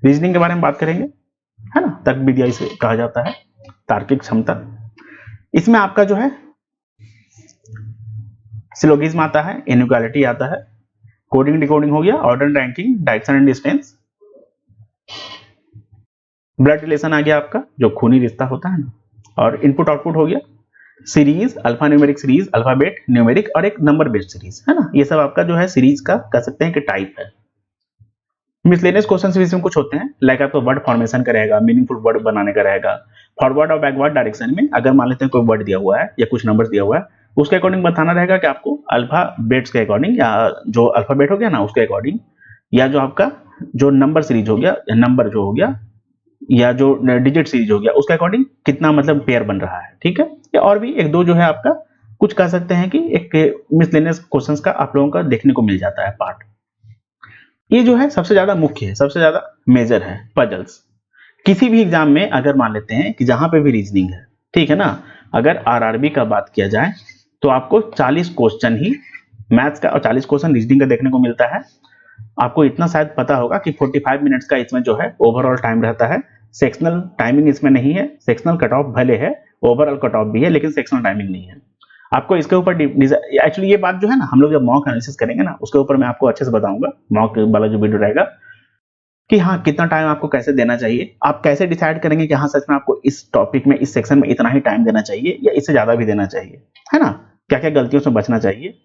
Reasoning के बारे में बात करेंगे, है ना, तर्क विद्या इसे कहा जाता है, तार्किक क्षमता। इसमें आपका जो है सिलोगिज्म आता है, इनइक्वालिटी आता है, कोडिंग डिकोडिंग हो गया, order and ranking, direction and distance, blood relation आ गया आपका जो खूनी रिश्ता होता है ना, और इनपुट आउटपुट हो गया, series, alpha numeric series, alphabet numeric, और एक नंबर बेस्ड सीरीज, है ना। ये सब आपका जो है सीरीज का कह सकते हैं कि टाइप है। मिसलेनियस क्वेश्चंस भी इसमें कुछ होते हैं, लाइक आपको वर्ड फॉर्मेशन का रहेगा, मीनिंगफुल वर्ड बनाने का रहेगा, फॉरवर्ड और बैकवर्ड डायरेक्शन में अगर मान लेते हैं कोई वर्ड दिया हुआ है या कुछ नंबर्स दिया हुआ है, उसके अकॉर्डिंग बताना रहेगा कि आपको अल्फाबेट्स के अकॉर्डिंग, या जो अल्फाबेट हो गया ना उसके अकॉर्डिंग, या जो आपका जो नंबर सीरीज हो गया, नंबर जो हो गया, या जो डिजिट सीरीज हो गया उसके अकॉर्डिंग कितना मतलब पेयर बन रहा है, ठीक है। या और भी एक दो जो है आपका कुछ कह सकते हैं कि एक मिसलेनियस क्वेश्चंस का आप लोगों का देखने को मिल जाता है पार्ट। ये जो है सबसे ज्यादा मुख्य है, सबसे ज्यादा मेजर है पजल्स। किसी भी एग्जाम में अगर मान लेते हैं कि जहां पे भी रीजनिंग है, ठीक है ना, अगर आरआरबी का बात किया जाए तो आपको 40 क्वेश्चन ही मैथ्स का और 40 क्वेश्चन रीजनिंग का देखने को मिलता है। आपको इतना शायद पता होगा कि 45 मिनट्स का इसमें जो है ओवरऑल टाइम रहता है। सेक्शनल टाइमिंग इसमें नहीं है, सेक्शनल कट ऑफ भले है, ओवरऑल कट ऑफ भी है, लेकिन सेक्शनल टाइमिंग नहीं है। आपको इसके ऊपर एक्चुअली ये बात जो है ना, हम लोग जब मॉक एनालिसिस करेंगे ना उसके ऊपर मैं आपको अच्छे से बताऊंगा, मॉक वाला जो वीडियो रहेगा, कि हाँ कितना टाइम आपको कैसे देना चाहिए, आप कैसे डिसाइड करेंगे कि हाँ सच में आपको इस टॉपिक में इस सेक्शन में इतना ही टाइम देना चाहिए या इससे ज्यादा भी देना चाहिए, है ना, क्या क्या गलतियों से बचना चाहिए।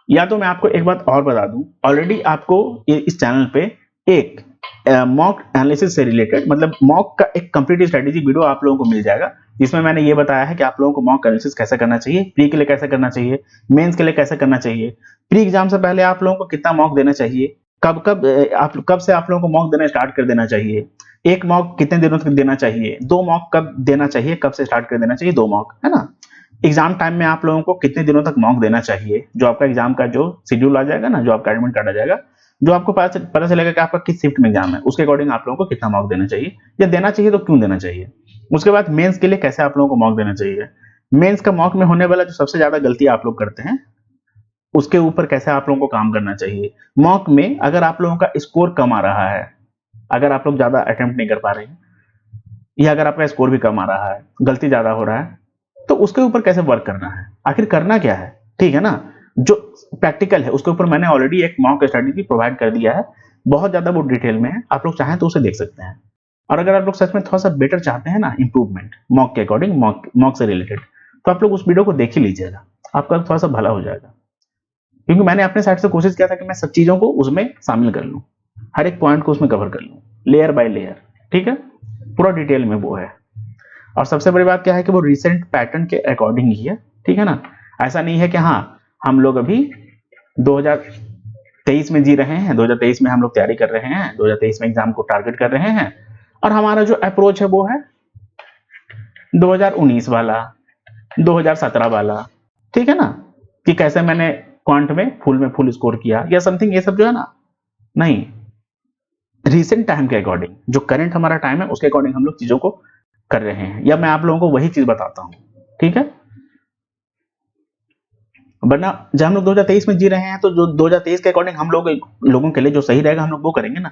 या तो मैं आपको एक बात और बता दूं, ऑलरेडी आपको इस चैनल पे एक मॉक एनालिसिस से रिलेटेड मतलब मॉक का एक कंप्लीट स्ट्रेटेजी वीडियो आप लोगों को मिल जाएगा, जिसमें मैंने ये बताया है कि आप लोगों को मॉक एनालिसिस कैसे करना चाहिए, प्री के लिए कैसे करना चाहिए, मेंस के लिए कैसे करना चाहिए, प्री एग्जाम से पहले आप लोगों को कितना मॉक देना चाहिए, कब कब कब से आप लोगों को मॉक देना स्टार्ट कर देना चाहिए, एक मॉक कितने दिनों तक देना चाहिए, दो मॉक कब देना चाहिए, कब से स्टार्ट कर देना चाहिए, दो मॉक, है ना। एग्जाम टाइम में आप लोगों को कितने दिनों तक मॉक देना चाहिए, जो आपका एग्जाम का जो शेड्यूल आ जाएगा ना, जो आपका एडमिट कार्ड आ जाएगा, जो आपको पता चलेगा कि आपका किस शिफ्ट में एग्जाम है, उसके अकॉर्डिंग आप लोगों को कितना मॉक देना चाहिए, या देना चाहिए तो क्यों देना चाहिए। उसके बाद मेंस के लिए कैसे आप लोगों को मॉक देना चाहिए, मेंस का मॉक में होने वाला जो सबसे ज्यादा गलती आप लोग करते हैं उसके ऊपर कैसे आप लोगों को काम करना चाहिए। मॉक में अगर आप लोगों का स्कोर कम आ रहा है, अगर आप लोग ज्यादा अटेम्प्ट नहीं कर पा रहे हैं, या अगर आपका स्कोर भी कम आ रहा है, गलती ज्यादा हो रहा है, तो उसके ऊपर कैसे वर्क करना है, आखिर करना क्या है, ठीक है ना। जो प्रैक्टिकल है उसके ऊपर मैंने ऑलरेडी एक मॉक स्ट्रेटेजी प्रोवाइड कर दिया है, बहुत ज्यादा वो डिटेल में है, आप लोग चाहें तो उसे देख सकते हैं। और अगर आप लोग सच में थोड़ा सा बेटर चाहते हैं ना इंप्रूवमेंट मॉक के अकॉर्डिंग, मॉक से रिलेटेड, तो आप लोग उस वीडियो को देख ही लीजिएगा, आपका थोड़ा सा भला हो जाएगा। क्योंकि मैंने अपने साइड से कोशिश किया था कि मैं सब चीजों को उसमें शामिल कर लूं, हर एक पॉइंट को उसमें कवर कर लूं, लेयर बाय लेयर, ठीक है, पूरा डिटेल में वो है। और सबसे बड़ी बात क्या है कि वो रिसेंट पैटर्न के अकॉर्डिंग ही है, ठीक है ना। ऐसा नहीं है कि हाँ हम लोग अभी 2023 में जी रहे हैं, 2023 में हम लोग तैयारी कर रहे हैं, 2023 में एग्जाम को टारगेट कर रहे हैं, और हमारा जो अप्रोच है वो है 2019 वाला, 2017 वाला, ठीक है ना, कि कैसे मैंने क्वांट में फुल स्कोर किया या समथिंग, ये सब जो है ना, नहीं, रिसेंट टाइम के अकॉर्डिंग, जो करंट हमारा टाइम है उसके अकॉर्डिंग हम लोग चीजों को कर रहे हैं, या मैं आप लोगों को वही चीज बताता हूं, ठीक है। वरना जब हम लोग 2023 में जी रहे हैं तो जो 2023 के अकॉर्डिंग हम लोगों के लिए जो सही रहेगा हम लोग वो करेंगे ना।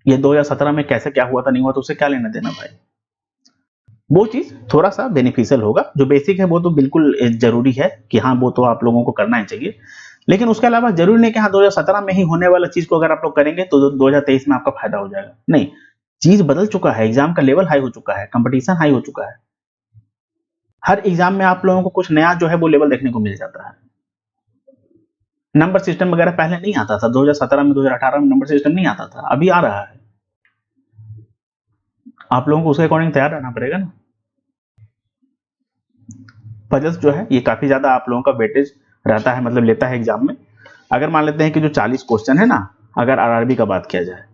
ये 2017 में कैसे क्या हुआ था नहीं हुआ तो उससे क्या लेना देना भाई, वो चीज थोड़ा सा बेनिफिशियल होगा, जो बेसिक है वो तो बिल्कुल जरूरी है कि हाँ वो तो आप लोगों को करना ही चाहिए, लेकिन उसके अलावा जरूरी नहीं कि हाँ 2017 में ही होने वाला चीज को अगर आप लोग करेंगे तो 2023 में आपका फायदा हो जाएगा, नहीं, चीज बदल चुका है, एग्जाम का लेवल हाई हो चुका है, कंपटीशन हाई हो चुका है, हर एग्जाम में आप लोगों को कुछ नया जो है वो लेवल देखने को मिल जाता है। नंबर सिस्टम वगैरह पहले नहीं आता था, 2017 में 2018 में नंबर सिस्टम नहीं आता था, अभी आ रहा है, आप लोगों को उसके अकॉर्डिंग तैयार रहना पड़ेगा ना। पजल्स जो है ये काफी ज्यादा आप लोगों का वेटेज रहता है, मतलब लेता है एग्जाम में। अगर मान लेते हैं कि जो 40 क्वेश्चन है ना, अगर आरआरबी का बात किया जाए,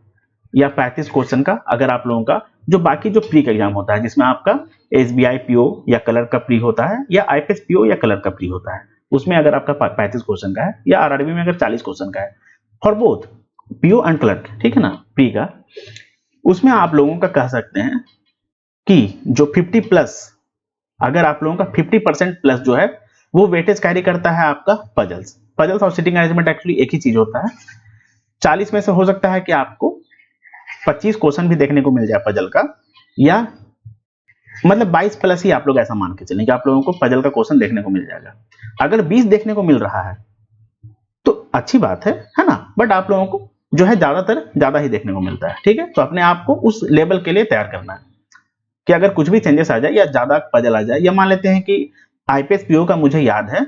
या 35 क्वेश्चन का अगर आप लोगों का जो बाकी जो प्री का एग्जाम होता है, जिसमें आपका एसबीआई पीओ या कलर का प्री होता है, या आईपीएस पीओ या कलर का प्री होता है, उसमें अगर आपका 35 क्वेश्चन का है, या आरआरबी में अगर 40 क्वेश्चन का है, for both PO and clerk, ठीक है ना, प्री का, उसमें आप लोगों का कह सकते हैं कि जो 50 प्लस, अगर आप लोगों का 50% प्लस जो है वो वेटेज कैरी करता है आपका पजल्स। पजल्स और सिटिंग अरेंजमेंट एक्चुअली एक ही चीज होता है। 40 में से हो सकता है कि आपको 25 क्वेश्चन भी देखने को मिल जाए पजल का, या मतलब 22 प्लस ही आप लोग ऐसा मान के चलें कि आप लोगों को पजल का क्वेश्चन देखने को मिल जाएगा। अगर 20 देखने को मिल रहा है तो अच्छी बात है ना, बट आप लोगों को जो है ज्यादा ही देखने को मिलता है, ठीक है। तो अपने आप को उस लेवल के लिए तैयार करना है कि अगर कुछ भी चेंजेस आ जाए या ज्यादा पजल आ जाए, या मान लेते हैं कि आईपीएस पीओ का मुझे याद है,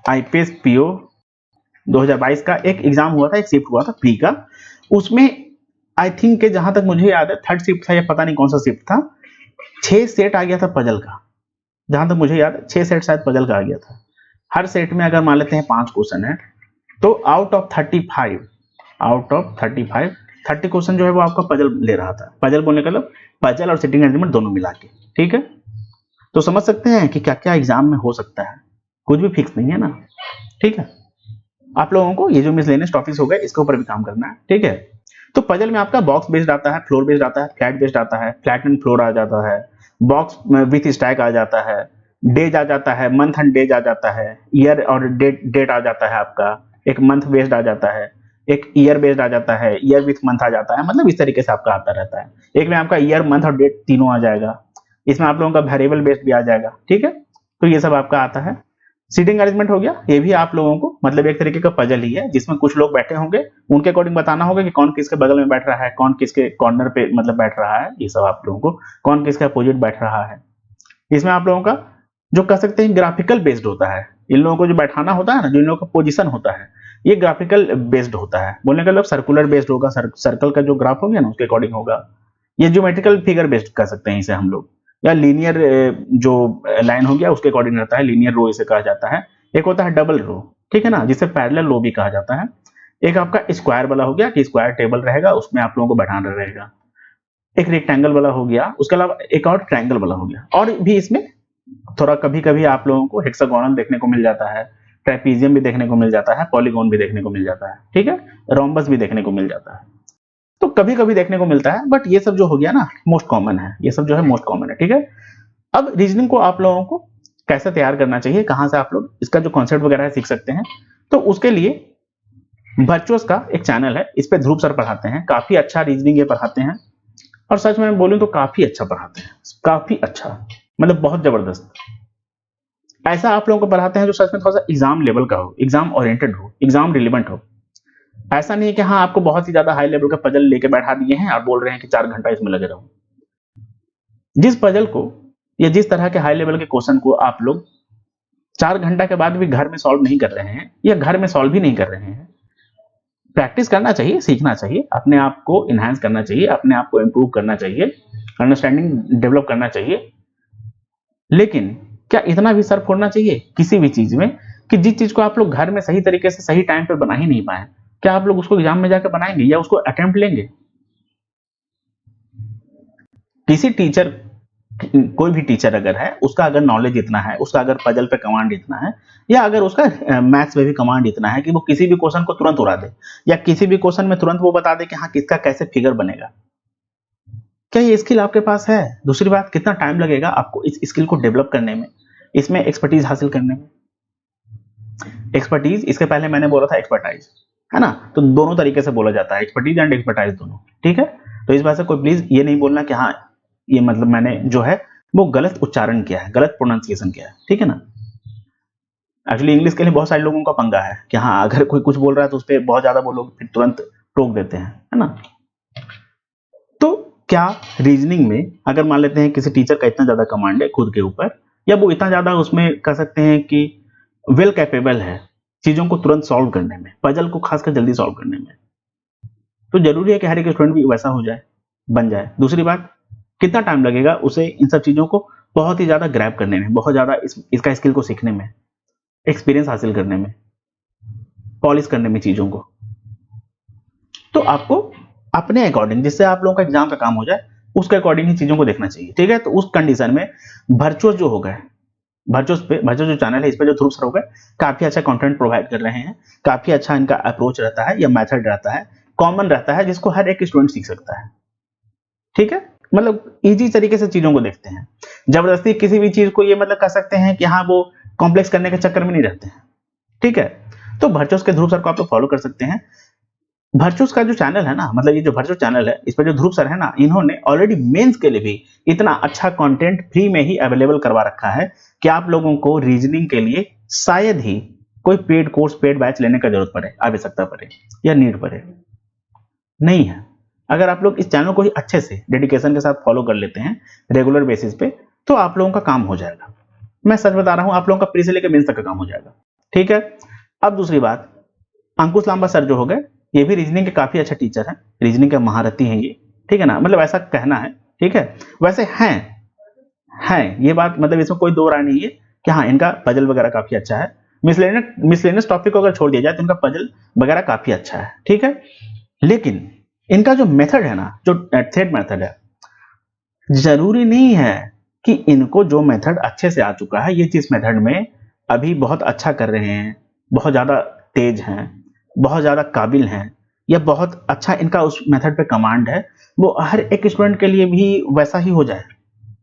आईपीएस पीओ 2022 का एक एग्जाम हुआ था, एक शिफ्ट हुआ था प्री का, उसमें आई थिंक के जहां तक मुझे याद है थर्ड शिफ्ट था या पता नहीं कौन सा शिफ्ट था, 6 सेट आ गया था पजल का, जहां तक मुझे याद है 6 सेट शायद पजल का आ गया था। हर सेट में अगर मान लेते हैं 5 क्वेश्चन है, तो आउट ऑफ 30 क्वेश्चन जो है वो आपका पजल ले रहा था। पजल बोलने का मतलब पजल और सिटिंग अरेंजमेंट दोनों मिला के, ठीक है। तो समझ सकते हैं कि क्या क्या एग्जाम में हो सकता है, कुछ भी फिक्स नहीं है ना, ठीक है। आप लोगों को ये जो मिसलेनियस टॉपिक्स हो गए इसके ऊपर भी काम करना है, ठीक है। तो पजल में आपका बॉक्स बेस्ड आता है, फ्लोर बेस्ड आता है, फ्लैट बेस्ड आता है, फ्लैट एंड फ्लोर आ जाता है, बॉक्स विथ स्टैक आ जाता है, डेज आ जाता है, मंथ एंड डेज आ जाता है, ईयर और डेट आ जाता है आपका, एक मंथ बेस्ड आ जाता है, एक ईयर बेस्ड आ जाता है, ईयर विथ मंथ आ जाता है, मतलब इस तरीके से आपका आता रहता है। एक में आपका ईयर मंथ और डेट तीनों आ जाएगा, इसमें आप लोगों का वेरिएबल बेस्ड भी आ जाएगा, ठीक है। तो ये सब आपका आता है। सीटिंग अरेंजमेंट हो गया, ये भी आप लोगों को मतलब एक तरीके का पजल ही है, जिसमें कुछ लोग बैठे होंगे, उनके अकॉर्डिंग बताना होगा कि कौन किसके बगल में बैठ रहा है, कौन किसके कॉर्नर पे मतलब बैठ रहा है, ये सब आप लोगों को, कौन किसके अपोजिट बैठ रहा है। इसमें आप लोगों का जो कह सकते हैं ग्राफिकल बेस्ड होता है, इन लोगों को जो बैठाना होता है ना, जो इन लोगों का पोजीशन होता है, ये ग्राफिकल बेस्ड होता है। बोलने का मतलब सर्कुलर बेस्ड होगा, सर्कल का जो ग्राफ हो गया ना उसके अकॉर्डिंग होगा। ये ज्योमेट्रिकल फिगर बेस्ड कह सकते हैं इसे हम लोग, या लीनियर जो लाइन हो गया उसके अकॉर्डिंग रहता है, लीनियर रो इसे कहा जाता है। एक होता है डबल रो, ठीक है ना, जिसे पैरेलल रो भी कहा जाता है। एक आपका स्क्वायर वाला हो गया कि स्क्वायर टेबल रहेगा, उसमें आप लोगों को बैठाना रहेगा। एक रेक्टेंगल वाला हो गया, उसके अलावा एक और ट्रायंगल वाला हो गया, और भी इसमें थोड़ा कभी कभी आप लोगों को हेक्सागोनल देखने को मिल जाता है, ट्रेपीजियम भी देखने को मिल जाता है, पॉलीगॉन भी देखने को मिल जाता है, ठीक है, रोम्बस भी देखने को मिल जाता है। तो कभी कभी देखने को मिलता है, बट ये सब जो हो गया ना मोस्ट कॉमन है, ये सब जो है मोस्ट कॉमन है, ठीक है। अब रीजनिंग को आप लोगों को कैसे तैयार करना चाहिए, कहां से आप लोग इसका जो कॉन्सेप्ट वगैरह है सीख सकते हैं, तो उसके लिए वर्चुअस का एक चैनल है, इस पे ध्रुव सर पढ़ाते हैं, काफी अच्छा रीजनिंग ये पढ़ाते हैं, और सच में बोलूं तो काफी अच्छा पढ़ाते हैं, काफी अच्छा, मतलब बहुत जबरदस्त। ऐसा आप लोगों को पढ़ाते हैं जो सच में थोड़ा सा एग्जाम लेवल का हो, एग्जाम ओरिएंटेड हो, एग्जाम रिलेवेंट हो। ऐसा नहीं है कि हाँ आपको बहुत ही ज्यादा हाई लेवल का पजल लेके बैठा दिए हैं और बोल रहे हैं कि 4 घंटा इसमें लगे रहो। जिस पजल को या जिस तरह के हाई लेवल के क्वेश्चन को आप लोग 4 घंटा के बाद भी घर में सॉल्व नहीं कर रहे हैं, या घर में सॉल्व भी नहीं कर रहे हैं, प्रैक्टिस करना चाहिए, सीखना चाहिए, अपने आप को इनहांस करना चाहिए, अपने आप को इंप्रूव करना चाहिए, अंडरस्टैंडिंग डेवलप करना चाहिए। लेकिन क्या इतना भी सर फोड़ना चाहिए किसी भी चीज में कि जिस चीज को आप लोग घर में सही तरीके से सही टाइम पे बना ही नहीं पाए, क्या आप लोग उसको एग्जाम में जाकर बनाएंगे या उसको अटेम्प्ट लेंगे? किसी टीचर, कोई भी टीचर अगर है, उसका अगर नॉलेज इतना है, उसका अगर पजल पे कमांड इतना है, या अगर उसका मैथ्स पे भी कमांड इतना है कि वो किसी भी क्वेश्चन को तुरंत उड़ा दे, या किसी भी क्वेश्चन में तुरंत वो बता दे कि हाँ किसका कैसे फिगर बनेगा, क्या ये स्किल आपके पास है? दूसरी बात, कितना टाइम लगेगा आपको इस स्किल को डेवलप करने में, इसमें एक्सपर्टीज हासिल करने में? एक्सपर्टीज, इसके पहले मैंने बोला था एक्सपर्टाइज, है ना, तो दोनों तरीके से बोला जाता है, एक्सपर्टीज एंड एक्सपर्टाइज दोनों, ठीक है। तो इस बात से कोई प्लीज ये नहीं बोलना कि हाँ ये मतलब मैंने जो है वो गलत उच्चारण किया है, गलत प्रोनाउंसिएशन किया है, ठीक है ना। एक्चुअली इंग्लिश के लिए बहुत सारे लोगों का पंगा है कि हाँ अगर कोई कुछ बोल रहा है तो उस पर बहुत ज्यादा वो लोग फिर तुरंत टोक देते हैं, है ना। तो क्या रीजनिंग में अगर मान लेते हैं किसी टीचर का इतना ज्यादा कमांड है खुद के ऊपर, या वो इतना ज्यादा उसमें कह सकते हैं कि वेल कैपेबल है चीजों को तुरंत सॉल्व करने में, पजल को खासकर जल्दी सॉल्व करने में, तो जरूरी है कि हर एक स्टूडेंट भी वैसा हो जाए, बन जाए। दूसरी बात, कितना टाइम लगेगा उसे इन सब चीजों को बहुत ही ज्यादा ग्रैब करने में, बहुत ज्यादा इसका स्किल को सीखने में, एक्सपीरियंस हासिल करने में, पॉलिश करने में चीजों को। तो आपको अपने अकॉर्डिंग, जिससे आप लोगों का एग्जाम का काम हो जाए, उसके अकॉर्डिंग ही चीजों को देखना चाहिए, ठीक है। तो उस कंडीशन में वर्चुअस जो हो गए, वर्चुअस जो चैनल है इस पे जो ध्रुव सर हो गए, काफी अच्छा कंटेंट प्रोवाइड कर रहे हैं, काफी अच्छा इनका अप्रोच रहता है या मेथड रहता है, कॉमन रहता है, जिसको हर एक स्टूडेंट सीख सकता है, ठीक है। मतलब इजी तरीके से चीजों को देखते हैं, जबरदस्ती किसी भी चीज को ये मतलब कह सकते हैं कि हाँ वो कॉम्प्लेक्स करने के चक्कर में नहीं रहते हैं, ठीक है। तो भर्चोस के ध्रुव सर को आप लोग फॉलो कर सकते हैं। भर्चोस का जो चैनल है ना, मतलब ये जो भर्चोस चैनल है, इस पर जो ध्रुव सर है ना, इन्होंने ऑलरेडी मेंस के लिए भी इतना अच्छा कंटेंट फ्री में ही अवेलेबल करवा रखा है कि आप लोगों को रीजनिंग के लिए शायद ही कोई पेड कोर्स, पेड बैच लेने का जरूरत पड़े, आवश्यकता पड़े या नीड पड़े, नहीं है। अगर आप लोग इस चैनल को ही अच्छे से डेडिकेशन के साथ फॉलो कर लेते हैं रेगुलर बेसिस पे, तो आप लोगों का काम हो जाएगा। मैं सच बता रहा हूं, आप लोगों का प्री से लेकर मेंस तक का काम हो जाएगा। ठीक है। अब दूसरी बात, अंकुश लांबा सर जो हो गए, ये भी रीजनिंग के काफी अच्छा टीचर है, रीजनिंग के महारथी हैं ये, ठीक है ना, मतलब ऐसा कहना है। ठीक है। वैसे हैं ये बात, मतलब इसमें कोई दो राय नहीं है कि हाँ इनका पजल वगैरह काफी अच्छा है। मिसलेनियस टॉपिक को अगर छोड़ दिया जाए तो इनका पजल वगैरह काफी अच्छा है। ठीक है। लेकिन इनका जो मेथड है ना, जो थ्रेड मेथड है, जरूरी नहीं है कि इनको जो मेथड अच्छे से आ चुका है, ये जिस मेथड में अभी बहुत अच्छा कर रहे हैं, बहुत ज्यादा तेज हैं, बहुत ज्यादा काबिल हैं, या बहुत अच्छा इनका उस मेथड पे कमांड है, वो हर एक स्टूडेंट के लिए भी वैसा ही हो जाए,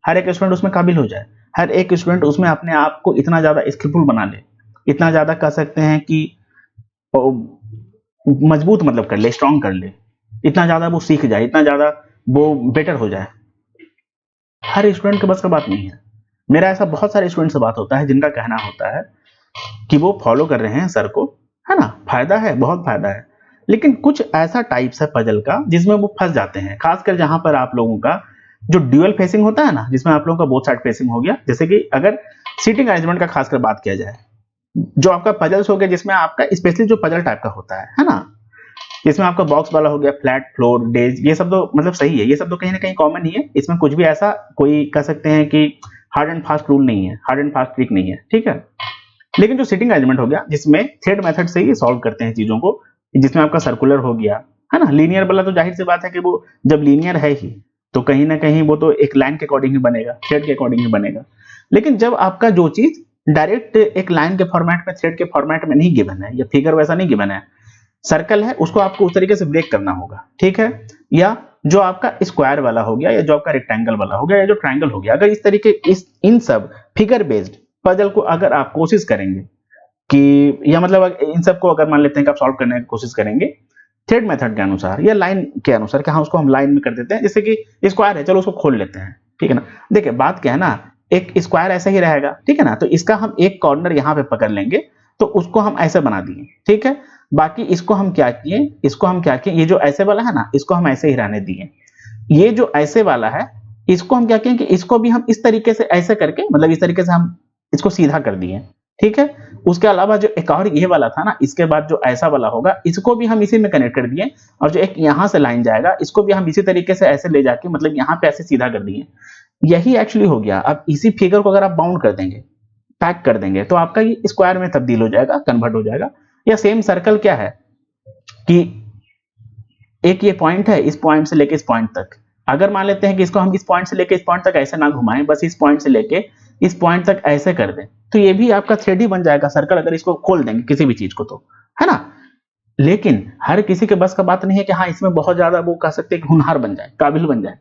हर एक स्टूडेंट उसमें काबिल हो जाए, हर एक स्टूडेंट उसमें अपने आप को इतना ज्यादा स्किलफुल बना ले, इतना ज्यादा कह सकते हैं कि मजबूत मतलब कर ले, स्ट्रांग कर ले, इतना ज्यादा वो सीख जाए, इतना ज्यादा वो बेटर हो जाए, हर स्टूडेंट के बस का बात नहीं है। मेरा ऐसा बहुत सारे स्टूडेंट से बात होता है जिनका कहना होता है कि वो फॉलो कर रहे हैं सर को, है ना, फायदा है, बहुत फायदा है, लेकिन कुछ ऐसा टाइप्स है पजल का जिसमें वो फंस जाते हैं, खासकर जहां पर आप लोगों का जो ड्यूअल फेसिंग होता है ना, जिसमें आप लोगों का बोथ साइड फेसिंग हो गया, जैसे कि अगर सीटिंग अरेंजमेंट का खासकर बात किया जाए, जो आपका पजल्स हो गया जिसमें आपका स्पेशली जो पजल टाइप का होता है ना, इसमें आपका बॉक्स वाला हो गया, फ्लैट फ्लोर डेज, ये सब तो मतलब सही है, ये सब तो कहीं ना कहीं कॉमन ही है, इसमें कुछ भी ऐसा कोई कह सकते हैं कि हार्ड एंड फास्ट रूल नहीं है, हार्ड एंड फास्ट ट्रिक नहीं है। ठीक है। लेकिन जो सिटिंग अरेंजमेंट हो गया, जिसमें थ्रेड मेथड से ही सॉल्व करते हैं चीजों को, जिसमें आपका सर्कुलर हो गया, है ना, लीनियर वाला तो जाहिर सी बात है कि वो जब लीनियर है ही तो कहीं ना कहीं वो तो एक लाइन के अकॉर्डिंग ही बनेगा, थ्रेड के अकॉर्डिंग ही बनेगा। लेकिन जब आपका जो चीज डायरेक्ट एक लाइन के फॉर्मेट में, थ्रेड के फॉर्मेट में नहीं गिवन है, या फिगर वैसा नहीं गिवन है, सर्कल है, उसको आपको उस तरीके से ब्रेक करना होगा। ठीक है। या जो आपका स्क्वायर वाला हो गया, या जो आपका रेक्टेंगल वाला हो गया, या जो ट्रायंगल हो गया, अगर इस तरीके इन सब फिगर बेस्ड पजल को अगर आप कोशिश करेंगे कि, या मतलब इन सबको अगर मान लेते हैं कि आप सॉल्व करने की कोशिश करेंगे थ्रेड मेथड के अनुसार या लाइन के अनुसार, कि हाँ उसको हम लाइन में कर देते हैं, जैसे कि स्क्वायर है, चलो उसको खोल लेते हैं। ठीक है ना। देखिए बात क्या है ना, एक स्क्वायर ऐसा ही रहेगा, ठीक है ना, तो इसका हम एक कॉर्नर यहाँ पे पकड़ लेंगे, तो उसको हम ऐसे बना दिए। ठीक है। बाकी इसको हम क्या किए, ये जो ऐसे वाला है ना, इसको हम ऐसे ही रहने दिए। ये जो ऐसे वाला है, इसको हम क्या किए कि इसको भी हम इस तरीके से ऐसे करके, मतलब इस तरीके से हम इसको सीधा कर दिए। ठीक है। उसके अलावा जो एक और ये वाला था ना, इसके बाद जो ऐसा वाला होगा, इसको भी हम इसी में कनेक्ट कर दिए, और जो एक यहां से लाइन जाएगा, इसको भी हम इसी तरीके से ऐसे ले जाके, मतलब यहां पे ऐसे सीधा कर दिए। यही एक्चुअली हो गया। अब इसी फिगर को अगर आप बाउंड कर देंगे, पैक कर देंगे, तो आपका ये स्क्वायर में तब्दील हो जाएगा, कन्वर्ट हो जाएगा। या सेम सर्कल क्या है कि एक ये पॉइंट है, इस पॉइंट से लेके इस पॉइंट तक, अगर मान लेते हैं कि इसको हम इस पॉइंट से लेके इस पॉइंट तक ऐसे ना घुमाएं, बस इस पॉइंट से लेके इस पॉइंट तक ऐसे कर दें, तो ये भी आपका थ्रेड ही बन जाएगा सर्कल, अगर इसको खोल देंगे किसी भी चीज को, तो है ना। लेकिन हर किसी के बस का बात नहीं है कि हाँ इसमें बहुत ज्यादा वो कह सकते हैं कि होनहार बन जाए, काबिल बन जाए।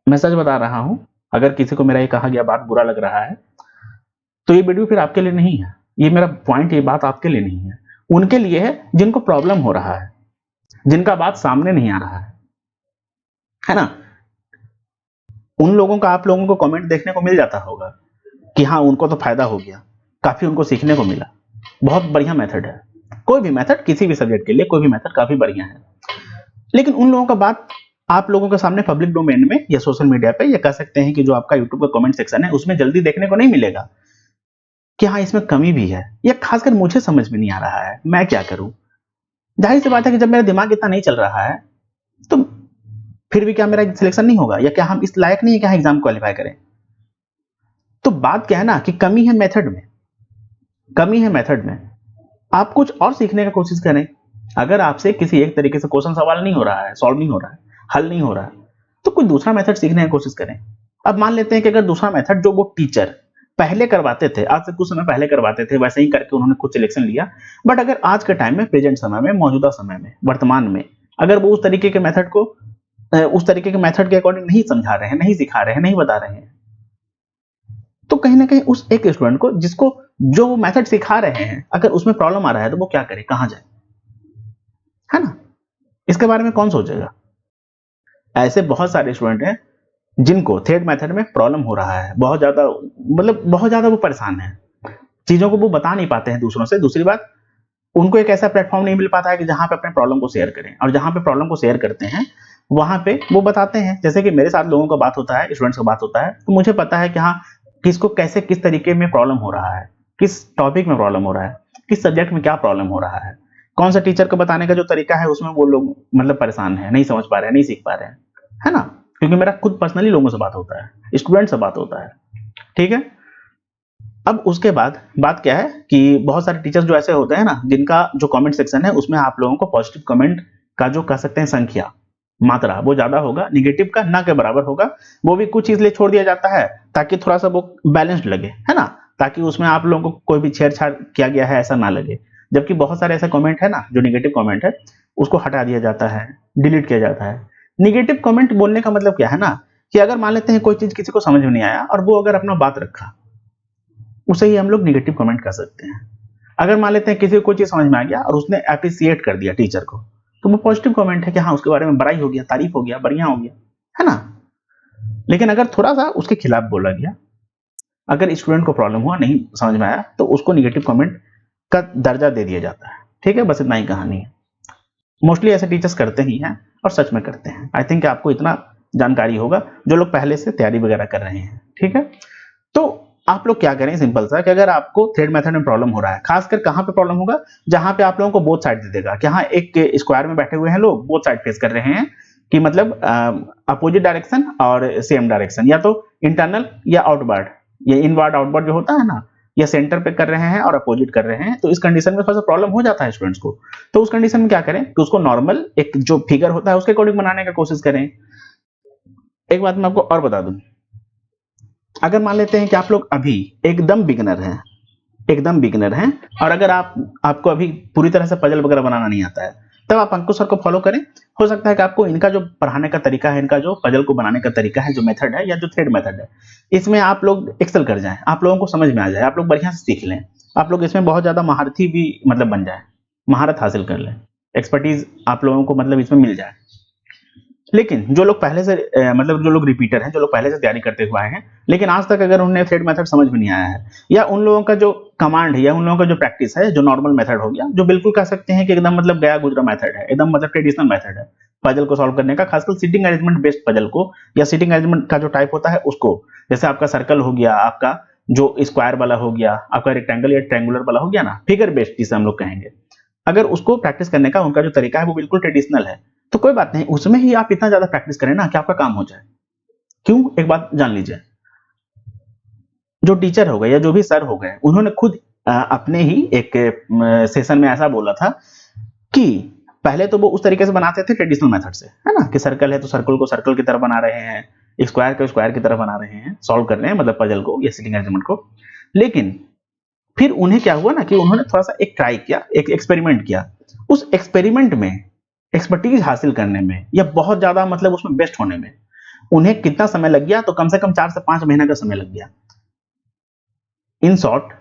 मैं सच बता रहा हूं, अगर किसी को मेरा ये कहा गया बात बुरा लग रहा है, तो ये वीडियो फिर आपके लिए नहीं है, ये मेरा पॉइंट, ये बात आपके लिए नहीं है, उनके लिए है जिनको प्रॉब्लम हो रहा है, जिनका बात सामने नहीं आ रहा है ना। उन लोगों का आप लोगों को कमेंट देखने को मिल जाता होगा कि हाँ उनको तो फायदा हो गया, काफी उनको सीखने को मिला, बहुत बढ़िया मेथड है। कोई भी मेथड किसी भी सब्जेक्ट के लिए, कोई भी मेथड काफी बढ़िया है। लेकिन उन लोगों का बात आप लोगों के सामने पब्लिक डोमेन में या सोशल मीडिया पे, या कह सकते हैं कि जो आपका यूट्यूब का कमेंट सेक्शन है, उसमें जल्दी देखने को नहीं मिलेगा कि हाँ इसमें कमी भी है, या खासकर मुझे समझ में नहीं आ रहा है, मैं क्या करूं। जाहिर सी बात है कि जब मेरा दिमाग इतना नहीं चल रहा है, तो फिर भी क्या मेरा सिलेक्शन नहीं होगा, या क्या हम इस लायक नहीं है कि हाँ एग्जाम क्वालिफाई करें। तो बात क्या है ना कि कमी है मेथड में, कमी है मेथड में। आप कुछ और सीखने का कोशिश करें। अगर आपसे किसी एक तरीके से क्वेश्चन सवाल नहीं हो रहा है, सॉल्व नहीं हो रहा है, हल नहीं हो रहा है, तो कोई दूसरा मेथड सीखने की कोशिश करें। अब मान लेते हैं कि अगर दूसरा मेथड जो वो टीचर पहले करवाते थे, आज से कुछ समय पहले करवाते थे, वैसे ही करके उन्होंने खुद सिलेक्शन लिया, बट अगर आज के टाइम में, प्रेजेंट समय में, मौजूदा समय में, वर्तमान में, अगर वो उस तरीके के मेथड को उस तरीके के मेथड के अकॉर्डिंग नहीं समझा रहे हैं, नहीं सिखा रहे हैं, नहीं बता रहे हैं, तो कहीं ना कहीं उस एक स्टूडेंट को जिसको जो वो मेथड सिखा रहे हैं अगर उसमें प्रॉब्लम आ रहा है तो वो क्या करे, कहाँ जाए, है ना? इसके बारे में कौन सोचेगा? ऐसे बहुत सारे स्टूडेंट हैं जिनको थ्रेड मेथड में प्रॉब्लम हो रहा है, बहुत ज्यादा, मतलब बहुत ज्यादा वो परेशान है, चीजों को वो बता नहीं पाते हैं दूसरों से। दूसरी बात, उनको एक ऐसा प्लेटफॉर्म नहीं मिल पाता है कि जहां पे अपने प्रॉब्लम को शेयर करें, और जहां पे प्रॉब्लम को शेयर करते हैं वहां पे वो बताते हैं। जैसे कि मेरे साथ लोगों का बात होता है, स्टूडेंट्स का बात होता है, तो मुझे पता है कि हाँ किसको कैसे किस तरीके में प्रॉब्लम हो रहा है, किस टॉपिक में प्रॉब्लम हो रहा है, किस सब्जेक्ट में क्या प्रॉब्लम हो रहा है, कौन सा टीचर को बताने का जो तरीका है उसमें वो लोग मतलब परेशान है, नहीं समझ पा रहे हैं, नहीं सीख पा रहे हैं, है ना? क्योंकि मेरा खुद पर्सनली लोगों से बात होता है, स्टूडेंट से बात होता है, ठीक है। अब उसके बाद बात क्या है कि बहुत सारे टीचर्स जो ऐसे होते हैं ना जिनका जो कमेंट सेक्शन है उसमें आप लोगों को पॉजिटिव कमेंट का जो कह सकते हैं संख्या, मात्रा वो ज्यादा होगा, निगेटिव का ना के बराबर होगा। वो भी कुछ इसलिए छोड़ दिया जाता है ताकि थोड़ा सा वो बैलेंस्ड लगे, है ना, ताकि उसमें आप लोगों को कोई भी छेड़छाड़ किया गया है ऐसा ना लगे। जबकि बहुत सारे ऐसे कमेंट है ना जो निगेटिव कमेंट है उसको हटा दिया जाता है, डिलीट किया जाता है। निगेटिव कमेंट बोलने का मतलब क्या है ना कि अगर मान लेते हैं कोई चीज किसी को समझ में नहीं आया और वो अगर अपना बात रखा, उसे ही हम लोग निगेटिव कमेंट कर सकते हैं। अगर मान लेते हैं किसी को कोई चीज समझ में आ गया और उसने अप्रिसिएट कर दिया टीचर को, तो वो पॉजिटिव कमेंट है कि हाँ उसके बारे में बड़ाई हो गया, तारीफ हो गया, बढ़िया हो गया, है ना। लेकिन अगर थोड़ा सा उसके खिलाफ बोला गया, अगर स्टूडेंट को प्रॉब्लम हुआ, नहीं समझ में आया, तो उसको निगेटिव कमेंट का दर्जा दे दिया जाता है। ठीक है, बस इतना ही कहानी है। मोस्टली ऐसे टीचर्स करते ही हैं और सच में करते हैं। आई थिंक आपको इतना जानकारी होगा जो लोग पहले से तैयारी वगैरह कर रहे हैं। ठीक है, तो आप लोग क्या करें, सिंपल सा, कि अगर आपको थ्रेड मेथड में प्रॉब्लम हो रहा है, खासकर कहां पे प्रॉब्लम होगा, जहां पे आप लोगों को बोथ साइड दे देगा कि हाँ एक स्क्वायर में बैठे हुए हैं लोग, बोथ साइड फेस कर रहे हैं, कि मतलब अपोजिट डायरेक्शन और सेम डायरेक्शन, या तो इंटरनल या आउटवर्ड, या इनवर्ड आउटवर्ड जो होता है ना, या सेंटर पे कर रहे हैं और अपोजिट कर रहे हैं, तो इस कंडीशन में थोड़ा सा प्रॉब्लम हो जाता है स्टूडेंट्स को। तो उस कंडीशन में क्या करें कि उसको नॉर्मल एक जो फिगर होता है उसके अकॉर्डिंग बनाने का कोशिश करें। एक बात मैं आपको और बता दूं, अगर मान लेते हैं कि आप लोग अभी एकदम बिगिनर हैं, एकदम बिगिनर हैं, और अगर आपको अभी पूरी तरह से पजल वगैरह बनाना नहीं आता है, तब आप अंकुश सर को फॉलो करें। हो सकता है कि आपको इनका जो पढ़ाने का तरीका है, इनका जो पजल को बनाने का तरीका है, जो मेथड है या जो थ्रेड मेथड है, इसमें आप लोग एक्सेल कर जाएं, आप लोगों को समझ में आ जाए, आप लोग बढ़िया से सीख लें, आप लोग इसमें बहुत ज्यादा महारथी भी मतलब बन जाए, महारत हासिल कर लें, एक्सपर्टीज आप लोगों को मतलब इसमें मिल जाए। लेकिन जो लोग पहले से मतलब जो लोग रिपीटर हैं, जो लोग पहले से तैयारी करते हुए आए हैं, लेकिन आज तक अगर उन्हें थ्रेड मेथड समझ में नहीं आया है, या उन लोगों का जो कमांड है या उन लोगों का जो प्रैक्टिस है, जो नॉर्मल मेथड हो गया, जो बिल्कुल कह सकते हैं कि एकदम मतलब गया गुजरा मेथड है, एकदम मतलब ट्रेडिशनल मेथड है पजल को सॉल्व करने का, खासकर सिटिंग अरेंजमेंट बेस्ड पजल को, या सिटिंग अरेंजमेंट का जो टाइप होता है उसको, जैसे आपका सर्कल हो गया, आपका जो स्क्वायर वाला हो गया, आपका रेक्टेंगल या ट्रायंगुलर वाला हो गया ना, फिगर बेस्ड जिसे हम लोग कहेंगे, अगर उसको प्रैक्टिस करने का उनका जो तरीका है वो बिल्कुल ट्रेडिशनल है, तो कोई बात नहीं, उसमें ही आप इतना ज्यादा प्रैक्टिस करें ना कि आपका काम हो जाए। क्यों, एक बात जान लीजिए, जो टीचर हो गए या जो भी सर हो गए, उन्होंने खुद अपने ही एक सेशन में ऐसा बोला था कि पहले तो वो उस तरीके से बनाते थे ट्रेडिशनल मेथड से, है ना, कि सर्कल है तो सर्कल को सर्कल की तरह बना रहे हैं, स्क्वायर को स्क्वायर की तरह बना रहे हैं, सॉल्व कर रहे हैं मतलब पजल को या सिटिंग अरेंजमेंट को। लेकिन फिर उन्हें क्या हुआ ना कि उन्होंने थोड़ा सा एक ट्राई किया, एक एक्सपेरिमेंट किया। उस एक्सपेरिमेंट में एक्सपर्टीज हासिल करने में या बहुत ज्यादा मतलब उसमें बेस्ट होने में उन्हें कितना समय लग गया, तो कम से कम 4 से 5 महीने का समय लग गया। इन शॉर्ट,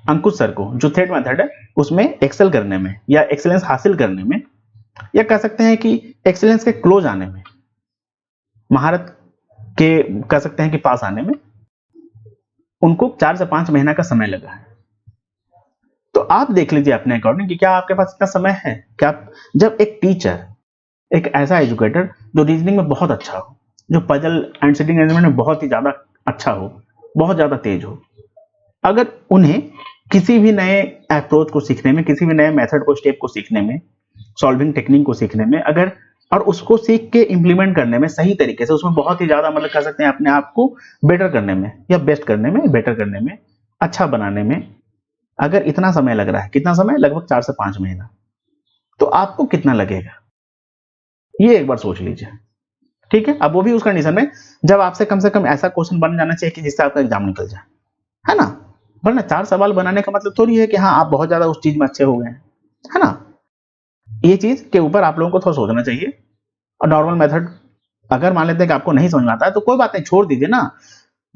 अंकुश सर को जो थ्रेड मेथड है उसमें एक्सेल करने में या एक्सेलेंस हासिल करने में, या कह सकते हैं कि एक्सेलेंस के क्लोज आने में, महारत के कह सकते हैं कि पास आने में, उनको 4 से 5 महीना का समय लगा है। तो आप देख लीजिए अपने अकॉर्डिंग कि क्या आपके पास इतना समय है। क्या जब एक टीचर, एक ऐसा एजुकेटर जो रीजनिंग में बहुत अच्छा हो, जो पजल एंड सिटिंग अरेंजमेंट में बहुत ही ज्यादा अच्छा हो, बहुत ज्यादा तेज हो, अगर उन्हें किसी भी नए अप्रोच को सीखने में, किसी भी नए मेथड को, स्टेप को सीखने में, सॉल्विंग टेक्निक को सीखने में, अगर और उसको सीख के इंप्लीमेंट करने में सही तरीके से, उसमें बहुत ही ज्यादा मतलब कह सकते हैं अपने आप को बेटर करने में या बेस्ट करने में, बेटर करने में, अच्छा बनाने में, अगर इतना समय लग रहा है, कितना समय, लगभग 4 से 5 महीना, तो आपको कितना लगेगा, ये एक बार सोच लीजिए। ठीक है, अब वो भी उस कंडीशन में जब आपसे कम से कम ऐसा क्वेश्चन बन जाना चाहिए कि जिससे आपका एग्जाम निकल जाए, है ना। वरना 4 सवाल बनाने का मतलब थोड़ी है कि हाँ आप बहुत ज्यादा उस चीज में अच्छे हो गए हैं, है ना। ये चीज के ऊपर आप लोगों को थोड़ा सोचना चाहिए। और नॉर्मल मेथड अगर मान लेते हैं कि आपको नहीं समझ में आता है तो कोई बात नहीं, छोड़ दीजिए ना।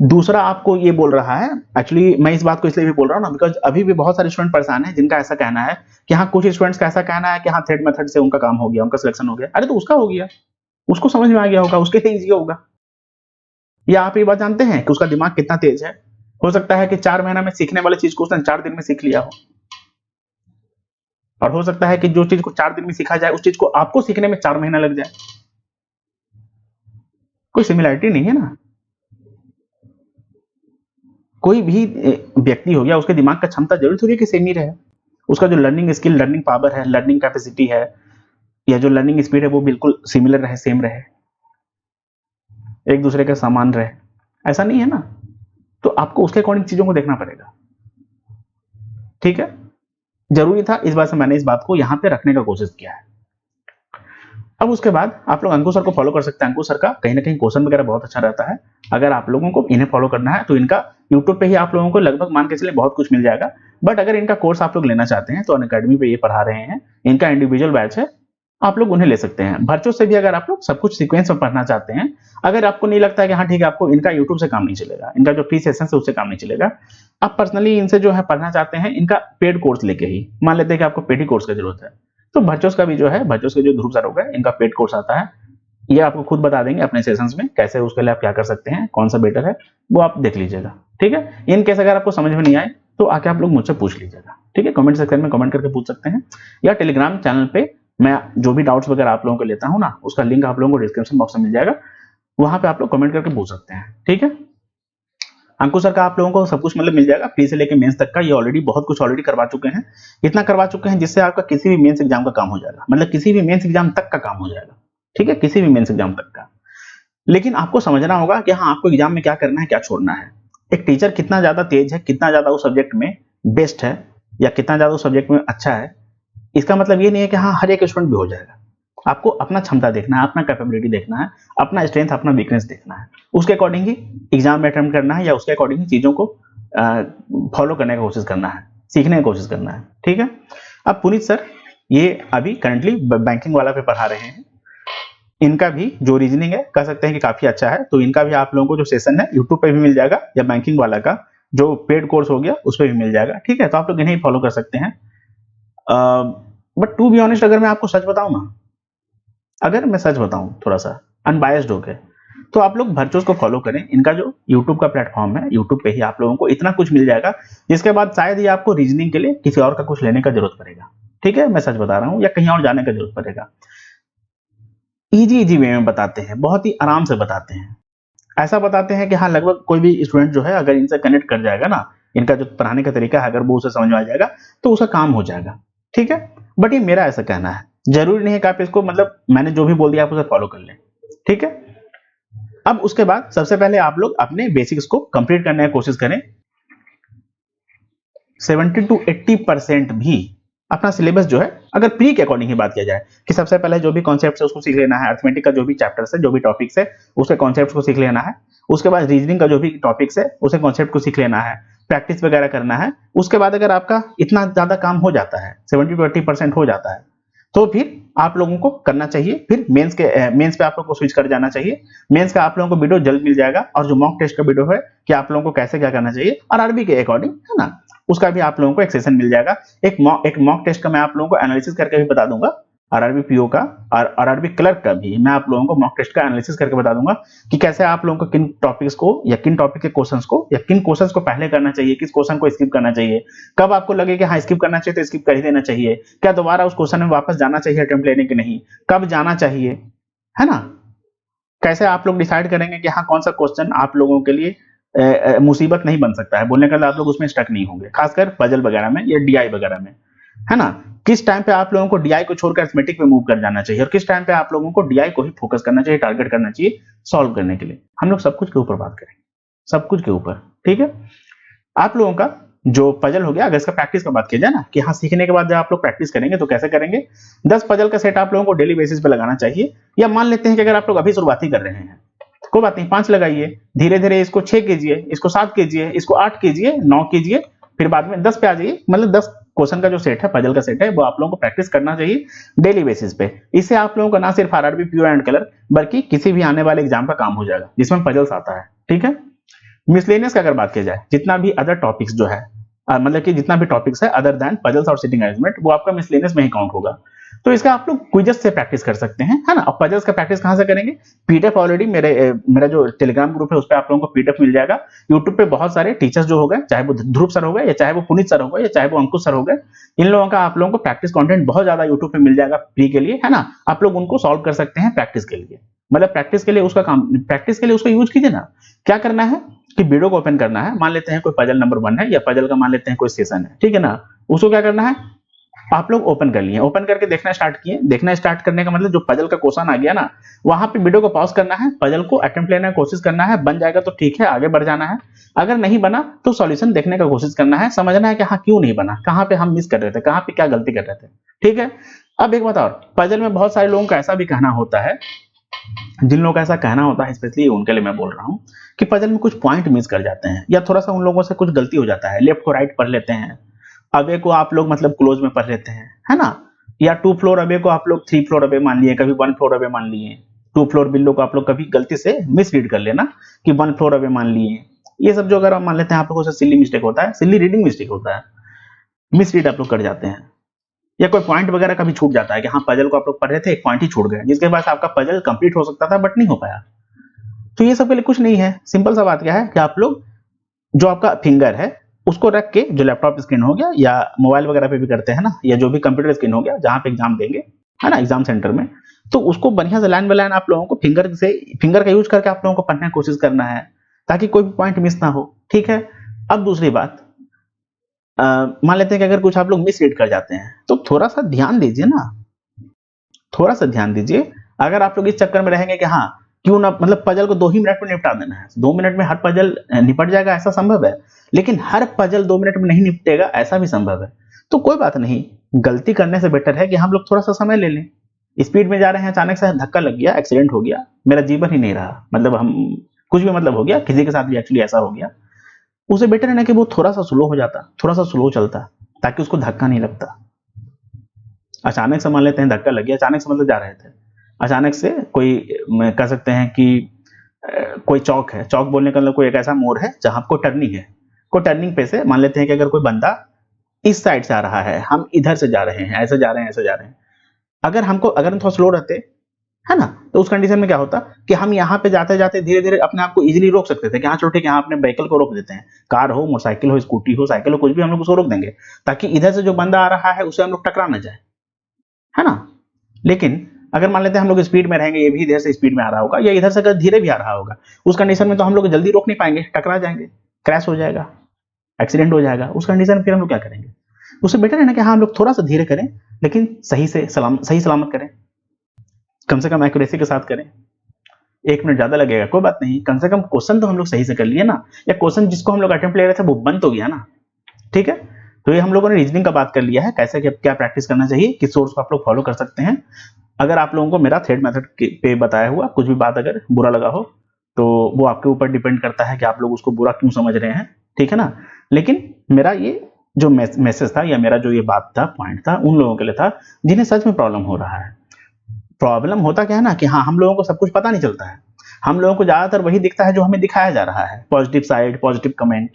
दूसरा आपको ये बोल रहा है, एक्चुअली मैं इस बात को इसलिए भी बोल रहा हूँ ना, बिकॉज अभी भी बहुत सारे स्टूडेंट परेशान हैं जिनका ऐसा कहना है कि हाँ, कुछ स्टूडेंट्स का ऐसा कहना है कि हाँ, थ्रेड मेथड से उनका काम हो गया, उनका सिलेक्शन हो गया। अरे तो उसका हो गया, उसको समझ में आ गया होगा, उसके लिए ईजी होगा। या आप ये बात जानते हैं कि उसका दिमाग कितना तेज है? हो सकता है कि 4 महीना में सीखने वाली चीज को उसने 4 दिन में सीख लिया हो, और हो सकता है कि जो चीज को 4 दिन में सीखा जाए उस चीज को आपको सीखने में 4 महीना लग जाए। कोई सिमिलरिटी नहीं है ना। कोई भी व्यक्ति हो गया, उसके दिमाग का क्षमता जरूर थोड़ी है कि सेम ही रहे। उसका जो लर्निंग स्किल, लर्निंग पावर है, लर्निंग कैपेसिटी है, या जो लर्निंग स्पीड है वो बिल्कुल सिमिलर रहे, सेम रहे, एक दूसरे के समान रहे, ऐसा नहीं है ना। तो आपको उसके अकॉर्डिंग चीजों को देखना पड़ेगा। ठीक है, जरूरी था, इस बात से मैंने इस बात को यहां पे रखने का कोशिश किया है। अब उसके बाद आप लोग अंकुश सर को फॉलो कर सकते हैं। अंकुश सर का कहीं ना कहीं क्वेश्चन वगैरह बहुत अच्छा रहता है। अगर आप लोगों को इन्हें फॉलो करना है तो इनका यूट्यूब पे ही आप लोगों को लगभग मान के चलिए बहुत कुछ मिल जाएगा। बट अगर इनका कोर्स आप लोग लेना चाहते हैं तो अनअकैडमी पे ये पढ़ा रहे हैं, इनका इंडिविजुअल बैच है, आप लोग उन्हें ले सकते हैं। वर्चुअल से भी अगर आप लोग सब कुछ सीक्वेंस में पढ़ना चाहते हैं, अगर आपको नहीं लगता है कि हाँ ठीक है, आपको इनका यूट्यूब से काम नहीं चलेगा, इनका जो फ्री सेशन है उससे काम नहीं चलेगा, आप पर्सनली इनसे जो है पढ़ना चाहते हैं, इनका पेड कोर्स लेके ही, मान लेते हैं कि आपको पेड ही कोर्स की जरूरत है, तो वर्चुअल का भी जो है, वर्चुअल के जो ध्रुव सर हो गए, इनका पेड कोर्स आता है। ये आपको खुद बता देंगे अपने सेशंस में कैसे, उसके लिए आप क्या कर सकते हैं, कौन सा बेटर है, वो आप देख लीजिएगा। ठीक है, इन केस अगर आपको समझ में नहीं आए तो आके आप लोग मुझसे पूछ लीजिएगा। ठीक है, कमेंट सेक्शन में कमेंट करके पूछ सकते हैं, या टेलीग्राम चैनल पे मैं जो भी डाउट्स वगैरह आप लोगों को लेता हूँ ना, उसका लिंक आप लोगों को डिस्क्रिप्शन बॉक्स में मिल जाएगा, वहां पे आप लोग कमेंट करके पूछ सकते हैं। ठीक है, अंकुश सर का आप लोगों को सब कुछ मतलब मिल जाएगा, प्री से लेके मेंस तक का। ये ऑलरेडी बहुत कुछ ऑलरेडी करवा चुके हैं, इतना करवा चुके हैं जिससे आपका किसी भी मेंस एग्जाम का काम हो जाएगा, मतलब किसी भी मेंस एग्जाम तक का काम हो जाएगा। ठीक है, किसी भी मेंस एग्जाम तक का। लेकिन आपको समझना होगा कि हाँ, आपको एग्जाम में क्या करना है, क्या छोड़ना है। एक टीचर कितना ज्यादा तेज है, कितना ज्यादा उस सब्जेक्ट में बेस्ट है, या कितना ज्यादा उस सब्जेक्ट में अच्छा है, इसका मतलब ये नहीं है कि हाँ हर एक स्टूडेंट भी हो जाएगा। आपको अपना क्षमता देखना है, अपना कैपेबिलिटी देखना है, अपना स्ट्रेंथ, अपना वीकनेस देखना है, उसके अकॉर्डिंग ही एग्जाम में अटेम्प्ट करना है, या उसके अकॉर्डिंग ही चीजों को फॉलो करने की कोशिश करना है, सीखने की कोशिश करना है। ठीक है, अब पुनीत सर ये अभी करंटली बैंकिंग वाला पे पढ़ा रहे हैं, इनका भी जो रीजनिंग है कह सकते हैं कि काफी अच्छा है, तो इनका भी आप लोगों को जो सेशन है यूट्यूब पे भी मिल जाएगा, या बैंकिंग वाला का जो पेड कोर्स हो गया उस पर भी मिल जाएगा। ठीक है, तो आप लोग इन्हें फॉलो कर सकते हैं। बट टू बी ऑनेस्ट, अगर मैं आपको सच बताऊं ना, अगर मैं सच बताऊं थोड़ा सा अनबायस्ड होकर, तो आप लोग वर्चुअल्स को फॉलो करें। इनका जो यूट्यूब का प्लेटफॉर्म है, यूट्यूब पे ही आप लोगों को इतना कुछ मिल जाएगा, जिसके बाद शायद ही आपको रीजनिंग के लिए किसी और का कुछ लेने का जरूरत पड़ेगा। ठीक है, मैं सच बता रहा हूं, या कहीं और जाने का जरूरत पड़ेगा। इजी वे में बताते हैं, बहुत ही आराम से बताते हैं, ऐसा बताते हैं कि हाँ, लगभग कोई भी स्टूडेंट जो है अगर इनसे कनेक्ट कर जाएगा ना, इनका जो पढ़ाने का तरीका है अगर वो उसे समझ में आ जाएगा तो उसका काम हो जाएगा। ठीक है, बट ये मेरा ऐसा कहना है, जरूरी नहीं है कि आप इसको, मतलब मैंने जो भी बोल दिया आप उसे फॉलो कर लें। ठीक है, अब उसके बाद सबसे पहले आप लोग अपने बेसिक्स को कंप्लीट करने की कोशिश करें। 70 to 80% भी अपना सिलेबस जो है, अगर प्री के अकॉर्डिंग ही बात किया जाए, कि सबसे पहले जो भी कॉन्सेप्ट है उसको सीख लेना है, अर्थमेटिक का जो भी चैप्टर्स है, जो भी टॉपिक्स है, उसके कॉन्सेप्ट को सीख लेना है। उसके बाद रीजनिंग का जो भी टॉपिक्स है उसके कॉन्सेप्ट को सीख लेना है, प्रैक्टिस वगैरह करना है। उसके बाद अगर आपका इतना ज्यादा काम हो जाता है, 70 to 80% हो जाता है, तो फिर आप लोगों को करना चाहिए, फिर मेंस पे आप लोगों को स्विच कर जाना चाहिए। मेंस का आप लोगों को वीडियो जल्द मिल जाएगा, और जो मॉक टेस्ट का वीडियो है कि आप लोगों को कैसे क्या करना चाहिए और आरबी के अकॉर्डिंग, है ना, उसका भी आप लोगों को एक सेशन मिल जाएगा। एक मॉक टेस्ट का मैं आप लोगों को एनालिसिस करके भी बता दूंगा, आरआरबी पीओ का और आरआरबी क्लर्क का भी मैं आप लोगों को मॉक टेस्ट का एनालिसिस करके बता दूंगा कि कैसे आप लोगों को किन टॉपिक्स को, या किन टॉपिक के क्वेश्चंस को, या किन क्वेश्चंस को पहले करना चाहिए, किस क्वेश्चन को स्किप करना चाहिए, कब आपको लगे कि हाँ स्किप करना चाहिए तो स्किप कर ही देना चाहिए, क्या दोबारा उस क्वेश्चन में वापस जाना चाहिए अटेम्प्ट लेने के नहीं, कब जाना चाहिए, है ना, कैसे आप लोग डिसाइड करेंगे कि हाँ कौन सा क्वेश्चन आप लोगों के लिए मुसीबत नहीं बन सकता है, बोलने का आप लोग उसमें स्टक नहीं होंगे, खासकर पजल वगैरह में या डीआई वगैरह में, है ना। किस टाइम पे आप लोगों को डीआई को छोड़कर अरिथमेटिक पे मूव कर जाना चाहिए, और किस टाइम पे आप लोगों को डीआई को ही फोकस करना चाहिए, टारगेट करना चाहिए सॉल्व करने के लिए। हम लोग सब कुछ के ऊपर बात करेंगे, सब कुछ के ऊपर। ठीक है, आप लोगों का जो पजल हो गया, अगर इसका प्रैक्टिस का बात किया जाए ना, कि हाँ सीखने के बाद जब आप लोग प्रैक्टिस करेंगे तो कैसे करेंगे, 10 पजल का सेट आप लोगों को डेली बेसिस पे लगाना चाहिए। या मान लेते हैं कि अगर आप लोग अभी शुरुआत ही कर रहे हैं, कोई बात नहीं, 5 लगाइए, धीरे धीरे इसको 6 कीजिए, इसको 7 कीजिए, इसको 8 कीजिए, 9 कीजिए, फिर बाद में 10 पे आ जाइए। मतलब 10 क्वेश्चन का जो सेट है, पजल का सेट है, वो आप लोगों को प्रैक्टिस करना चाहिए डेली बेसिस पे। इससे आप लोगों का ना सिर्फ आरआरबी प्योर एंड कलर, बल्कि किसी भी आने वाले एग्जाम का काम हो जाएगा जिसमें पजल्स आता है। ठीक है, मिसलेनियस की अगर बात की जाए, जितना भी अदर टॉपिक्स जो है मतलब कि जितना भी टॉपिक्स है अदर देन पजल्स और सिटिंग अरेंजमेंट, वो आपका मिसलेनियस में ही काउंट होगा। तो इसका आप लोग क्विजेस से प्रैक्टिस कर सकते हैं, है ना। अब पजल्स का प्रैक्टिस कहाँ से करेंगे? पीडीएफ ऑलरेडी मेरा जो टेलीग्राम ग्रुप है उस पर आप लोगों को पीडीएफ मिल जाएगा। यूट्यूब पे बहुत सारे टीचर्स जो हो गए, चाहे वो ध्रुव सर हो गए, या चाहे वो पुनीत सर हो गए, या चाहे वो अंकुश सर हो गए, इन लोगों का आप लोगों को प्रैक्टिस कंटेंट बहुत ज्यादा यूट्यूब पे मिल जाएगा फ्री के लिए, है ना। आप लोग उनको सॉल्व कर सकते हैं प्रैक्टिस के लिए, मतलब प्रैक्टिस के लिए उसका काम, प्रैक्टिस के लिए उसका यूज कीजिए ना। क्या करना है कि वीडियो को ओपन करना है, मान लेते हैं कोई पजल नंबर 1 है, या पजल का मान लेते हैं कोई सेशन है, ठीक है ना। उसको क्या करना है, आप लोग ओपन कर लिए, ओपन करके देखना स्टार्ट किए। देखना स्टार्ट करने का मतलब जो पजल का क्वेश्चन आ गया ना, वहां पे वीडियो को पॉज करना है, पजल को अटेम्प्ट लेने की कोशिश करना है, बन जाएगा तो ठीक है, आगे बढ़ जाना है। अगर नहीं बना तो सॉल्यूशन देखने का कोशिश करना है, समझना है कि हाँ क्यों नहीं बना, कहाँ पे हम मिस कर रहे थे, कहाँ पे क्या गलती कर रहे थे, ठीक है। अब एक बात और, पजल में बहुत सारे लोगों का ऐसा भी कहना होता है, जिन लोगों का ऐसा कहना होता है स्पेशली उनके लिए मैं बोल रहा हूँ, कि पजल में कुछ पॉइंट मिस कर जाते हैं, या थोड़ा सा उन लोगों से कुछ गलती हो जाता है, लेफ्ट को राइट पढ़ लेते हैं, अवे को आप लोग मतलब क्लोज में पढ़ लेते हैं, है ना। या 2 फ्लोर अवे को आप लोग 3 फ्लोर अवे मान लिए, कभी 1 फ्लोर अवे मान लिए। 2 फ्लोर बिल्लो को आप लोग कभी गलती से मिस रीड कर लेना कि 1 फ्लोर अवे मान लिए। ये सब जो अगर आप मान लेते हैं, आप लोगों से सिली मिस्टेक होता है, सिली रीडिंग मिस्टेक होता है, मिस रीड आप लोग कर जाते हैं। या कोई पॉइंट वगैरह कभी छूट जाता है कि हाँ पजल को आप लोग पढ़ रहे थे, एक पॉइंट ही छूट गया, जिसके बाद आपका पजल कंप्लीट हो सकता था बट नहीं हो पाया। तो ये सब के लिए कुछ नहीं है, सिंपल सा बात क्या है कि आप लोग जो आपका फिंगर है उसको रख के, जो लैपटॉप स्क्रीन हो गया या मोबाइल वगैरह पे भी करते हैं ना, या जो भी कंप्यूटर स्क्रीन हो गया जहां पे एग्जाम देंगे, है ना, एग्जाम सेंटर में, तो उसको बढ़िया से लाइन बाय लाइन आप लोगों को फिंगर का यूज करके आप लोगों को पढ़ने की कोशिश करना है, ताकि कोई भी पॉइंट मिस ना हो, ठीक है। अब दूसरी बात, मान लेते हैं कि अगर कुछ आप लोग मिस रीड कर जाते हैं, तो थोड़ा सा ध्यान दीजिए ना, थोड़ा सा ध्यान दीजिए। अगर आप लोग इस चक्कर में रहेंगे कि हाँ क्यों ना, मतलब पजल को 2 ही मिनट में निपटा देना है, 2 मिनट में हर पजल निपट जाएगा ऐसा संभव है, लेकिन हर पजल 2 मिनट में नहीं निपटेगा ऐसा भी संभव है। तो कोई बात नहीं, गलती करने से बेटर है कि हम लोग थोड़ा सा समय ले लें। स्पीड में जा रहे हैं, अचानक से धक्का लग गया, एक्सीडेंट हो गया, मेरा जीवन ही नहीं रहा, मतलब हम कुछ भी मतलब हो गया, किसी के साथ भी एक्चुअली ऐसा हो गया, उसे बेटर है ना कि वो थोड़ा सा स्लो हो जाता, थोड़ा सा स्लो चलता, ताकि उसको धक्का नहीं लगता। अचानक से मान लेते हैं धक्का लग गया, अचानक से मतलब जा रहे थे, अचानक से कोई कह सकते हैं कि कोई चौक है, चौक बोलने का मतलब कोई एक ऐसा मोड़ है जहां आपको टर्निंग है, को टर्निंग पे से मान लेते हैं कि अगर कोई बंदा इस साइड से आ रहा है, हम इधर से जा रहे हैं, ऐसे जा रहे हैं, ऐसे जा रहे हैं, अगर हम थोड़ा स्लो रहते, है ना, तो उस कंडीशन में क्या होता कि हम यहाँ पे जाते जाते धीरे धीरे अपने आप को इजीली रोक सकते थे कि हाँ चलो ठीक है, यहाँ अपने व्हीकल को रोक देते हैं, कार हो, मोटरसाइकिल हो, स्कूटी हो, साइकिल हो, कुछ भी, हम लोग उसको रोक देंगे, ताकि इधर से जो बंदा आ रहा है उससे हम लोग टकरा ना जाए, है ना। लेकिन अगर मान लेते हैं हम लोग स्पीड में रहेंगे, ये भी इधर से स्पीड में आ रहा होगा, या इधर से अगर धीरे भी आ रहा होगा, उस कंडीशन में तो हम लोग जल्दी रोक नहीं पाएंगे, टकरा जाएंगे, क्रैश हो जाएगा, एक्सीडेंट हो जाएगा। उस कंडीशन में फिर हम लोग क्या करेंगे? उससे बेटर है ना कि हाँ हम लोग थोड़ा सा धीरे करें, लेकिन सही सलामत करें, कम से कम एक्यूरेसी के साथ करें। 1 मिनट ज्यादा लगेगा कोई बात नहीं, कम से कम क्वेश्चन तो हम लोग सही से कर लिए ना, या क्वेश्चन जिसको हम लोग अटेम्प्ट ले रहे थे वो बन तो गया ना, ठीक है। तो ये हम लोगों ने रीजनिंग का बात कर लिया है, कैसे क्या प्रैक्टिस करना चाहिए, किस सोर्स को आप लोग फॉलो कर सकते हैं। अगर आप लोगों को मेरा थ्रेड मेथड पे बताया हुआ कुछ भी बात अगर बुरा लगा हो, तो वो आपके ऊपर डिपेंड करता है कि आप लोग उसको बुरा क्यों समझ रहे हैं, ठीक है ना। लेकिन मेरा ये जो मैसेज था, या मेरा जो ये बात था, पॉइंट था, उन लोगों के लिए था जिन्हें सच में प्रॉब्लम हो रहा है। प्रॉब्लम होता क्या है ना कि हाँ हम लोगों को सब कुछ पता नहीं चलता है, हम लोगों को ज्यादातर वही दिखता है जो हमें दिखाया जा रहा है, पॉजिटिव साइड, पॉजिटिव कमेंट,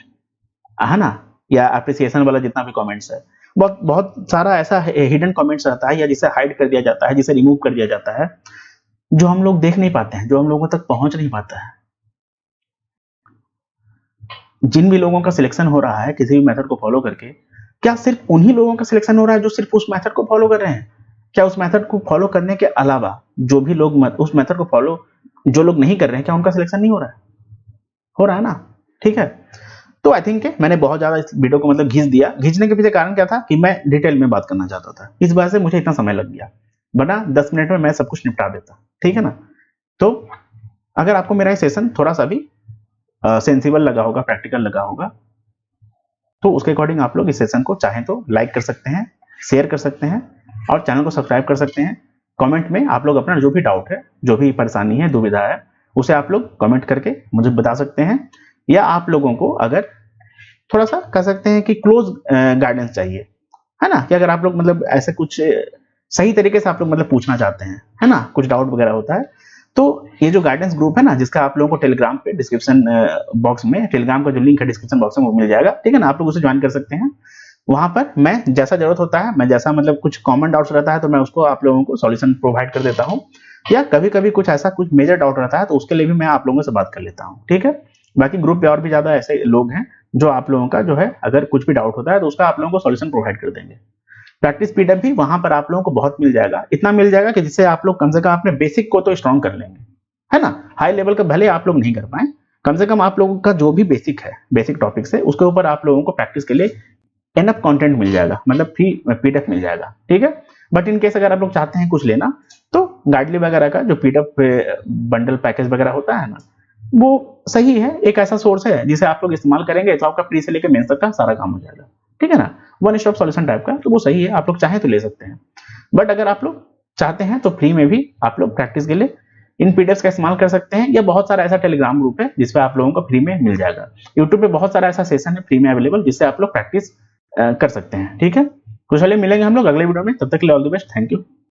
है ना, या अप्रिसिएशन वाला जितना भी कमेंट्स है, बहुत बहुत सारा ऐसा हिडन कमेंट्स रहता है, या जिसे हाइड कर दिया जाता है, जिसे रिमूव कर दिया जाता है, जो हम लोग देख नहीं पाते हैं, जो हम लोगों तक पहुंच नहीं पाता है। जिन भी लोगों का सिलेक्शन हो रहा है किसी भी मेथड को फॉलो करके, क्या सिर्फ उन्हीं लोगों का सिलेक्शन हो रहा है जो सिर्फ उस मेथड को फॉलो कर रहे हैं? क्या उस मेथड को फॉलो करने के अलावा जो भी लोग उस मेथड को फॉलो जो लोग नहीं कर रहे हैं, क्या उनका सिलेक्शन नहीं हो रहा है? हो रहा है ना, ठीक है। तो आई थिंक मैंने बहुत ज्यादा इस वीडियो को मतलब घिस दिया। घिसने के पीछे कारण क्या था कि मैं डिटेल में बात करना चाहता था, इस वजह से मुझे इतना समय लग गया, वरना 10 मिनट में मैं सब कुछ निपटा देता, ठीक है ना। तो अगर आपको मेरा ये सेशन थोड़ा सा भी सेंसिबल लगा होगा, प्रैक्टिकल लगा होगा, तो उसके अकॉर्डिंग आप लोग इस सेशन को चाहें तो लाइक कर सकते हैं, शेयर कर सकते हैं, और चैनल को सब्सक्राइब कर सकते हैं। कमेंट में आप लोग अपना जो भी डाउट है, जो भी परेशानी है, दुविधा है, उसे आप लोग कमेंट करके मुझे बता सकते हैं। या आप लोगों को अगर थोड़ा सा कह सकते हैं कि क्लोज गाइडेंस चाहिए, है ना, कि अगर आप लोग मतलब ऐसे कुछ सही तरीके से आप लोग मतलब पूछना चाहते हैं, है ना, कुछ डाउट वगैरह होता है, तो ये जो गाइडेंस ग्रुप है ना, जिसका आप लोगों को टेलीग्राम पे डिस्क्रिप्शन बॉक्स में, टेलीग्राम का जो लिंक है डिस्क्रिप्शन बॉक्स में वो मिल जाएगा, ठीक है ना, आप लोग उसे ज्वाइन कर सकते हैं। वहां पर मैं जैसा जरूरत होता है, मैं जैसा मतलब कुछ कॉमन डाउट्स रहता है तो मैं उसको आप लोगों को सॉल्यूशन प्रोवाइड कर देता हूँ, या कभी कभी कुछ ऐसा कुछ मेजर डाउट रहता है तो उसके लिए भी मैं आप लोगों से बात कर लेता हूँ, ठीक है। बाकी ग्रुप पे और भी ज्यादा ऐसे लोग हैं जो आप लोगों का जो है अगर कुछ भी डाउट होता है तो उसका आप लोगों को सॉल्यूशन प्रोवाइड कर देंगे। प्रैक्टिस पीडीएफ भी वहां पर आप लोगों को बहुत मिल जाएगा, इतना मिल जाएगा कि जिससे आप लोग कम से कम अपने बेसिक को तो स्ट्रॉन्ग कर लेंगे, है ना। हाई लेवल का भले आप लोग नहीं कर पाए, कम से कम आप लोगों का जो भी बेसिक है, बेसिक टॉपिक्स है, उसके ऊपर आप लोगों को प्रैक्टिस के लिए एनफ कंटेंट मिल जाएगा, मतलब फ्री पीडीएफ मिल जाएगा, ठीक है। बट इन केस अगर आप लोग चाहते हैं कुछ लेना तो गाइडली वगैरह का जो पीडीएफ बंडल पैकेज वगैरह होता है ना, वो सही है, एक ऐसा सोर्स है जिसे आप लोग इस्तेमाल करेंगे तो आपका प्री से लेकर मेंस तक का सारा काम हो जाएगा, ठीक है ना। वन स्टॉप सॉल्यूशन टाइप का, तो वो सही है, आप लोग चाहें तो ले सकते हैं। बट अगर आप लोग चाहते हैं तो फ्री में भी आप लोग प्रैक्टिस के लिए इन पीडीएफ का इस्तेमाल कर सकते हैं, या बहुत सारा ऐसा टेलीग्राम ग्रुप है जिसपे आप लोगों को फ्री में मिल जाएगा। यूट्यूब पे बहुत सारा ऐसा सेशन है फ्री में अवेलेबल जिससे आप लोग प्रैक्टिस कर सकते हैं, ठीक है। तो चलिए मिलेंगे हम लोग अगले वीडियो में, तब तक के लिए all the best, thank you.